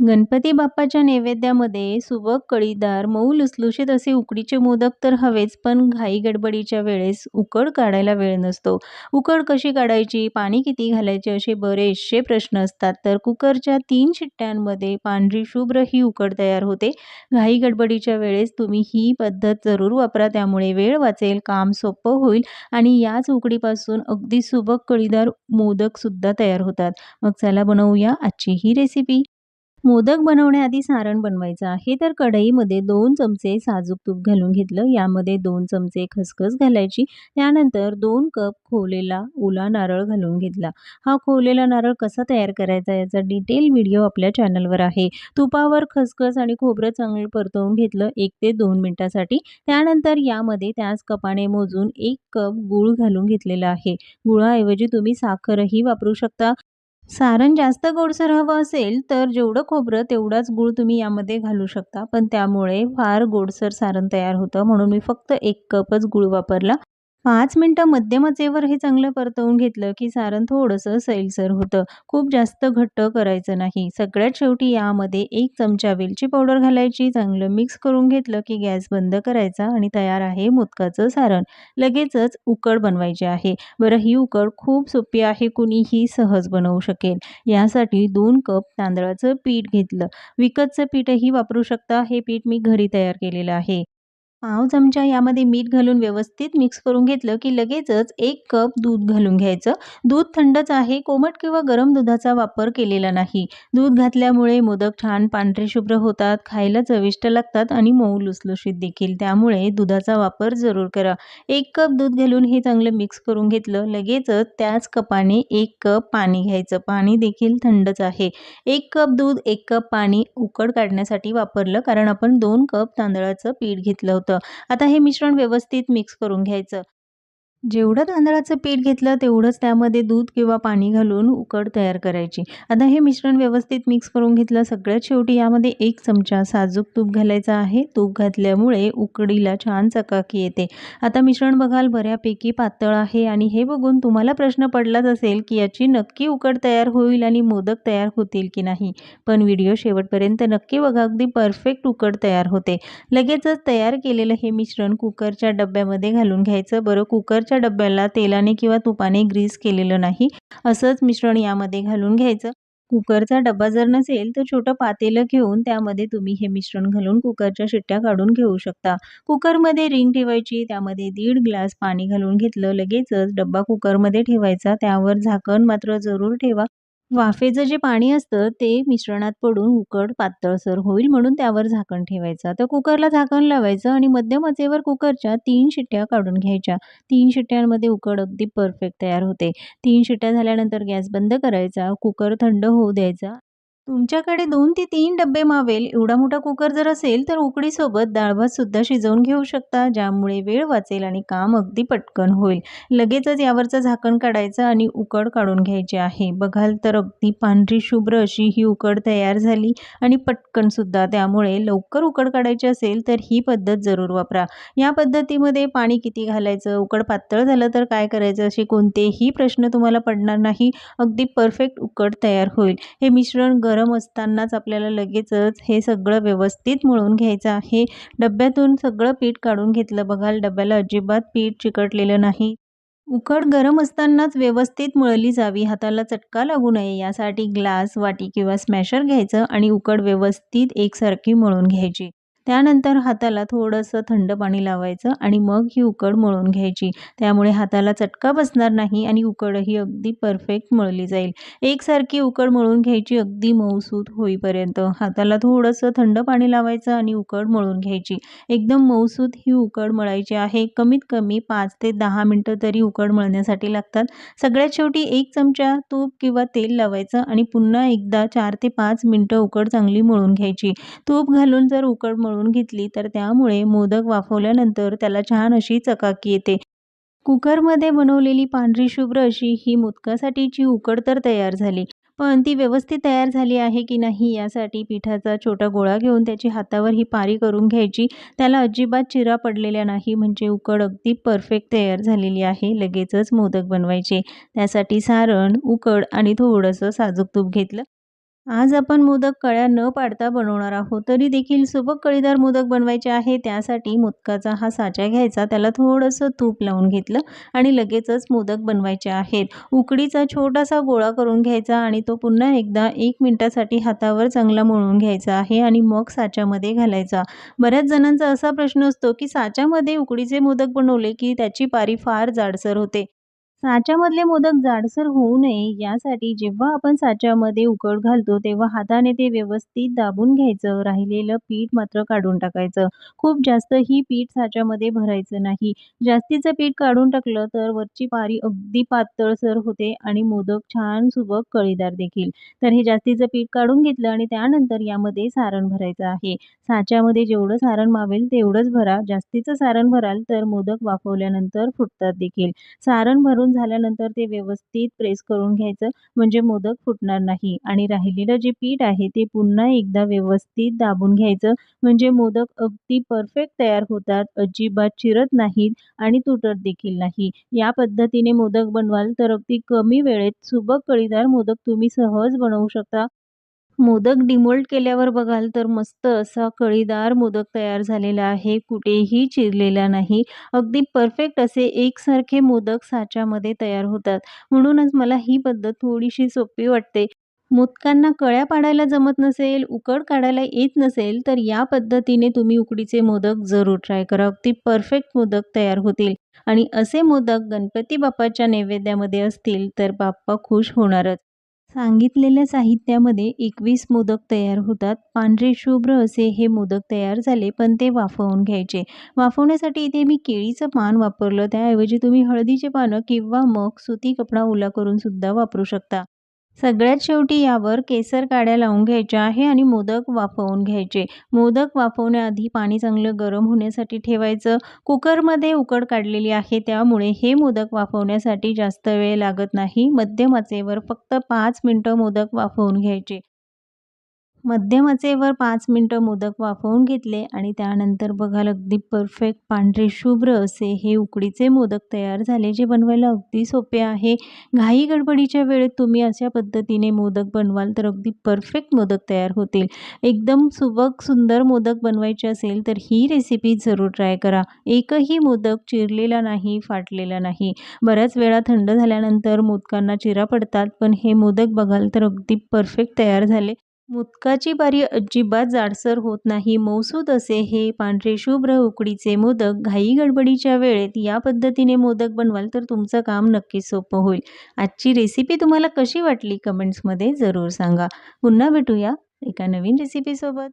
गणपती बाप्पाच्या नैवेद्यामध्ये सुबक, कळीदार, मऊ लुसलुशीत असे उकडीचे मोदक तर हवेच, पण घाई-गडबडीच्या वेळेस उकड काढायला वेळ नसतो. उकड कशी काढायची, पाणी किती घालायचे असे बरेचसे प्रश्न असतात. तर कुकरच्या 3 शिट्ट्यांमध्ये पांढरी शुभ्र ही उकड तयार होते. घाई-गडबडीच्या वेळेस तुम्ही ही पद्धत जरूर वापरा. त्यामुळे वेळ वाचेल, काम सोपं होईल आणि याच उकडीपासून अगदी सुबक, कळीदार मोदकसुद्धा तयार होतात. मग चला बनवूया आजची ही रेसिपी. मोदक बनवण्याआधी सारण बनवायचं आहे. तर कढईमध्ये 2 चमचे साजूक तूप घालून घेतलं. यामध्ये 2 चमचे खसखस घालायची. त्यानंतर 2 कप खोवलेला ओला नारळ घालून घेतला. हा खोवलेला नारळ कसा तयार करायचा याचा डिटेल व्हिडिओ आपल्या चॅनलवर आहे. तुपावर खसखस आणि खोबरं चांगलं परतवून घेतलं 1 ते 2 मिनिटासाठी. त्यानंतर यामध्ये त्याच कपाने मोजून 1 कप गूळ घालून घेतलेला आहे. गुळाऐवजी तुम्ही साखरही वापरू शकता. सारण जास्त गोडसर हवं असेल तर जेवढं खोबरं तेवढाच गूळ तुम्ही यामध्ये घालू शकता. पण त्यामुळे फार गोडसर सारण तयार होतं म्हणून मी फक्त 1 कपच गूळ वापरला. 5 मिनिटं मध्यम आचेवर हे चांगलं परतवून घेतलं की सारण थोडंसं सैलसर होतं. खूप जास्त घट्ट करायचं नाही. सगळ्यात शेवटी यामध्ये 1 चमचा वेलची पावडर घालायची. चांगलं मिक्स करून घेतलं की गॅस बंद करायचा आणि तयार आहे मोदकाचं सारण. लगेचच उकड बनवायची आहे. बरं ही उकड खूप सोपी आहे. कुणीही सहज बनवू शकेल. यासाठी 2 कप तांदळाचं पीठ घेतलं. विकतचं पीठही वापरू शकता. हे पीठ मी घरी तयार केलेलं आहे. पाव चमचा यामध्ये मीठ घालून व्यवस्थित मिक्स करून घेतलं की लगेचच 1 कप दूध घालून घ्यायचं. दूध थंडच आहे. कोमट किंवा गरम दुधाचा वापर केलेला नाही. दूध घातल्यामुळे मोदक छान पांढरे शुभ्र होतात, खायला चविष्ट लागतात आणि मऊ लुसलुशीत देखील. त्यामुळे दुधाचा वापर जरूर करा. 1 कप दूध घालून हे चांगलं मिक्स करून घेतलं. लगेचच त्याच कपाने 1 कप पाणी घ्यायचं. पाणी देखील थंडच आहे. 1 कप दूध, 1 कप पाणी उकड काढण्यासाठी वापरलं कारण आपण 2 कप तांदळाचं पीठ घेतलं होतं. आता हे मिश्रण व्यवस्थित मिक्स करून घ्यायचं. जेवढं तांदळाचं पीठ घेतलं तेवढंच त्यामध्ये दूध किंवा पाणी घालून उकड तयार करायची. आता हे मिश्रण व्यवस्थित मिक्स करून घेतलं. सगळ्यात शेवटी यामध्ये 1 चमचा साजूक तूप घालायचं आहे. तूप घातल्यामुळे उकडीला छान चकाकी येते. आता मिश्रण बघाल बऱ्यापैकी पातळ आहे आणि हे बघून तुम्हाला प्रश्न पडलाच असेल की याची नक्की उकड तयार होईल आणि मोदक तयार होतील की नाही. पण व्हिडिओ शेवटपर्यंत नक्की बघा. अगदी परफेक्ट उकड तयार होते. लगेचच तयार केलेलं हे मिश्रण कुकरच्या डब्यामध्ये घालून घ्यायचं. बरं कुकरच्या डब्याला तेलाने किंवा तुपाने ग्रीस केलेलं नाही. असंच मिश्रण यामध्ये घालून घ्यायचं. कुकरचा डब्बा जर नसेल तर छोटं पातेलं घेऊन त्यामध्ये तुम्ही हे मिश्रण घालून कुकरच्या शिट्ट्या काढून घेऊ शकता. कुकरमध्ये रिंग ठेवायची. त्यामध्ये 1.5 ग्लास पाणी घालून घेतलं. लगेचच डब्बा कुकरमध्ये ठेवायचा. त्यावर झाकण मात्र जरूर ठेवा. वाफेचं जे पाणी असतं ते मिश्रणात पडून उकड पातळसर होईल म्हणून त्यावर झाकण ठेवायचं. आता कुकरला झाकण लावायचं आणि मध्यम आचेवर कुकरच्या 3 शिट्ट्या काढून घ्यायच्या. 3 शिट्ट्यांमध्ये उकड अगदी परफेक्ट तयार होते. 3 शिट्ट्या झाल्यानंतर गॅस बंद करायचा. कुकर थंड होऊ द्यायचा. तुमच्याकडे 2 ते 3 डब्बे मावेल एवढा मोठा कुकर जर असेल तर उकडीसोबत डाळ-भात सुद्धा शिजवून घेऊ शकता. ज्यामुळे वेळ वाचेल आणि काम अगदी पटकन होईल. लगेचच यावरचं झाकण काढायचं आणि उकड काढून घ्यायची आहे. बघाल तर अगदी पांढरी शुभ्र अशी ही उकड तयार झाली आणि पटकन सुद्धा. त्यामुळे लवकर उकड काढायची असेल तर ही पद्धत जरूर वापरा. या पद्धतीमध्ये पाणी किती घालायचं, उकड पातळ झालं तर काय करायचं असे कोणतेही प्रश्न तुम्हाला पडणार नाही. अगदी परफेक्ट उकड तयार होईल. हे मिश्रण गरम असतानाच आपल्याला लगेचच हे सगळं व्यवस्थित मळून घ्यायचं आहे. डब्यातून सगळं पीठ काढून घेतलं. बघाल डब्याला अजिबात पीठ चिकटलेलं नाही. उकड गरम असतानाच व्यवस्थित मळली जावी, हाताला चटका लागू नये यासाठी ग्लास, वाटी किंवा स्मॅशर घ्यायचं आणि उकड व्यवस्थित एकसारखी मळून घ्यायची. त्यानंतर हाताला थोडंसं थंड पाणी लावायचं आणि मग ही उकड मळून घ्यायची. त्यामुळे हाताला चटका बसणार नाही आणि उकडही अगदी परफेक्ट मळली जाईल. एकसारखी उकड मळून घ्यायची अगदी मऊसूत होईपर्यंत. हाताला थोडंसं थंड पाणी लावायचं आणि उकड मळून घ्यायची. एकदम मऊसूत ही उकड मळायची आहे. कमीत कमी 5 ते 10 मिनिटं तरी उकड मळण्यासाठी लागतात. सगळ्यात शेवटी 1 चमचा तूप किंवा तेल लावायचं आणि पुन्हा एकदा 4 ते 5 मिनिटं उकड चांगली मळून घ्यायची. तूप घालून जर उकड मळून घेतली तर त्यामुळे मोदक वाफवल्यानंतर त्याला छान अशी चकाकी येते. कुकरमध्ये बनवलेली पांढरी शुभ्र अशी ही मोदकासाठीची उकड तर तयार झाली. पण ती व्यवस्थित तयार झाली आहे की नाही यासाठी पिठाचा छोटा गोळा घेऊन त्याची हातावर ही पारी करून घ्यायची. त्याला अजिबात चिरा पडलेल्या नाही म्हणजे उकड अगदी परफेक्ट तयार झालेली आहे. लगेचच मोदक बनवायचे. त्यासाठी सारण, उकड आणि थोडंसं साजूक तूप घेतलं. आज आपण मोदक कळ्या न पाडता बनवणार आहोत. तरी देखील सुबक कळीदार मोदक बनवायचे आहे. त्यासाठी मोदकाचा हा साचा घ्यायचा, त्याला थोडंसं तूप लावून घेतलं आणि लगेचच मोदक बनवायचे आहेत. उकडीचा छोटासा गोळा करून घ्यायचा आणि तो पुन्हा एकदा 1 मिनिटासाठी हातावर चांगला मळून घ्यायचा आहे आणि मग साच्यामध्ये घालायचा. बऱ्याच जणांचा असा प्रश्न असतो, की साच्यामध्ये उकडीचे मोदक बनवले, की त्याची पारी फार जाडसर होते. साच्यामधले मोदक जाडसर होऊ नये यासाठी जेव्हा आपण साच्यामध्ये उकड घालतो तेव्हा हाताने ते व्यवस्थित दाबून घ्यायचं. राहिलेलं पीठ मात्र काढून टाकायचं. खूप जास्तही पीठ साच्यामध्ये भरायचं नाही. जास्तीचं पीठ काढून टाकलं तर वरची पारी अगदी पातळसर होते आणि मोदक छान सुबक कळीदार देखील. तर हे जास्तीचं पीठ काढून घेतलं आणि त्यानंतर यामध्ये सारण भरायचं आहे. साच्यामध्ये जेवढं सारण मावेल तेवढंच भरा. जास्तीचं सारण भराल तर मोदक वाफवल्यानंतर फुटतात देखील. सारण भरून झाल्यानंतर ते व्यवस्थित प्रेस करून घ्यायचं म्हणजे मोदक फुटणार नाही आणि राहिलेलं जे पीठ आहे ते पुन्हा एकदा व्यवस्थित दाबून घ्यायचं म्हणजे मोदक अगदी परफेक्ट तयार होतात, अजिबात चिरत नाहीत आणि तुटत देखील नाही. या पद्धतीने मोदक बनवाल तर अगदी कमी वेळेत सुबक कळीदार मोदक तुम्ही सहज बनवू शकता. मोदक डिमोल्ड केल्यावर बघाल तर मस्त असा कळीदार मोदक तयार झालेला आहे. कुठेही चिरलेला नाही. अगदी परफेक्ट असे एकसारखे मोदक साच्यामध्ये तयार होतात. म्हणूनच मला ही पद्धत थोडीशी सोपी वाटते. मोदकांना कळ्या पाडायला जमत नसेल, उकड काढायला येत नसेल, तर या पद्धतीने तुम्ही उकडीचे मोदक जरूर ट्राय करा. अगदी परफेक्ट मोदक तयार होतील आणि असे मोदक गणपती बाप्पाच्या नैवेद्यामध्ये असतील, तर बाप्पा खुश होणारच. सांगितलेल्या साहित्यामध्ये 21 मोदक तयार होतात. पांढरे शुभ्र असे हे मोदक तयार झाले, पण ते वाफवून घ्यायचे. वाफवण्यासाठी इथे मी केळीचं पान वापरलं. त्याऐवजी तुम्ही हळदीचे पानं किंवा मग सुती कपडा ओला करून सुद्धा वापरू शकता. सगळ्यात शेवटी यावर केसर काड्या लावून घ्यायच्या आहे आणि मोदक वाफवून घ्यायचे. मोदक वाफवण्याआधी पाणी चांगलं गरम होण्यासाठी ठेवायचं. कुकरमध्ये उकड काढलेली आहे त्यामुळे हे मोदक वाफवण्यासाठी जास्त वेळ लागत नाही. मध्यम आचेवर फक्त 5 मिनिटं मोदक वाफवून घ्यायचे. मध्यम आचेवर 5 मिनिटं मोदक वाफवून घेतले आणि त्यानंतर बघाल अगदी परफेक्ट पांढरे शुभ्र असे हे उकडीचे मोदक तयार झाले, जे बनवायला अगदी सोपे आहे. घाई गडबडीच्या वेळेत तुम्ही अशा पद्धतीने मोदक बनवाल तर अगदी परफेक्ट मोदक तयार होतील. एकदम सुबक सुंदर मोदक बनवायचे असेल तर ही रेसिपी जरूर ट्राय करा. एकही मोदक चिरलेला नाही, फाटलेला नाही. बऱ्याच वेळा थंड झाल्यानंतर मोदकांना चिरा पडतात, पण हे मोदक बघाल तर अगदी परफेक्ट तयार झाले. मोदकाची बारी अजिबात जाडसर होत नाही. मऊसूत असे हे पांढरे शुभ्र उकडीचे मोदक घाई गडबडीच्या वेळेत या पद्धतीने मोदक बनवाल तर तुमचं काम नक्कीच सोपं होईल. आजची रेसिपी तुम्हाला कशी वाटली कमेंट्समध्ये जरूर सांगा. पुन्हा भेटूया एका नवीन रेसिपीसोबत.